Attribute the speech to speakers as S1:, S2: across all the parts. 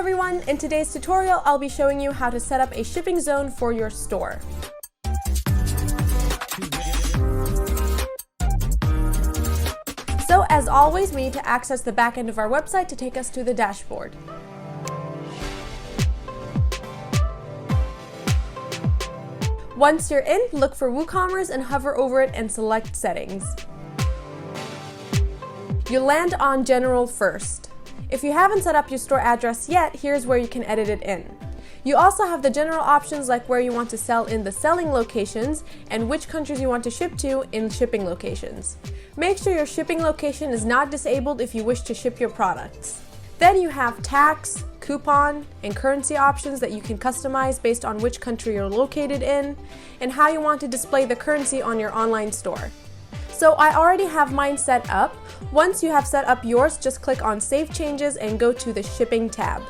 S1: everyone! In today's tutorial, I'll be showing you how to set up a shipping zone for your store. So as always, we need to access the back end of our website to take us to the dashboard. Once you're in, look for WooCommerce and hover over it and select Settings. You'll land on General first. If you haven't set up your store address yet, here's where you can edit it in. You also have the general options like where you want to sell in the selling locations and which countries you want to ship to in shipping locations. Make sure your shipping location is not disabled if you wish to ship your products. Then you have tax, coupon, and currency options that you can customize based on which country you're located in and how you want to display the currency on your online store. So I already have mine set up. Once you have set up yours, just click on Save Changes and go to the Shipping tab.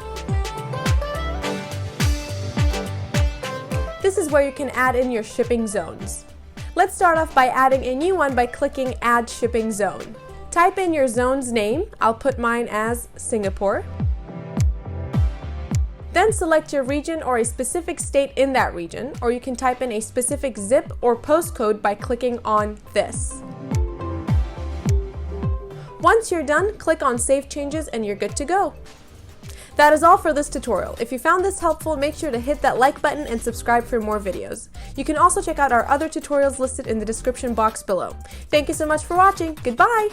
S1: This is where you can add in your shipping zones. Let's start off by adding a new one by clicking Add Shipping Zone. Type in your zone's name. I'll put mine as Singapore. Then select your region or a specific state in that region, or you can type in a specific zip or postcode by clicking on this. Once you're done, click on Save Changes and you're good to go. That is all for this tutorial. If you found this helpful, make sure to hit that like button and subscribe for more videos. You can also check out our other tutorials listed in the description box below. Thank you so much for watching. Goodbye!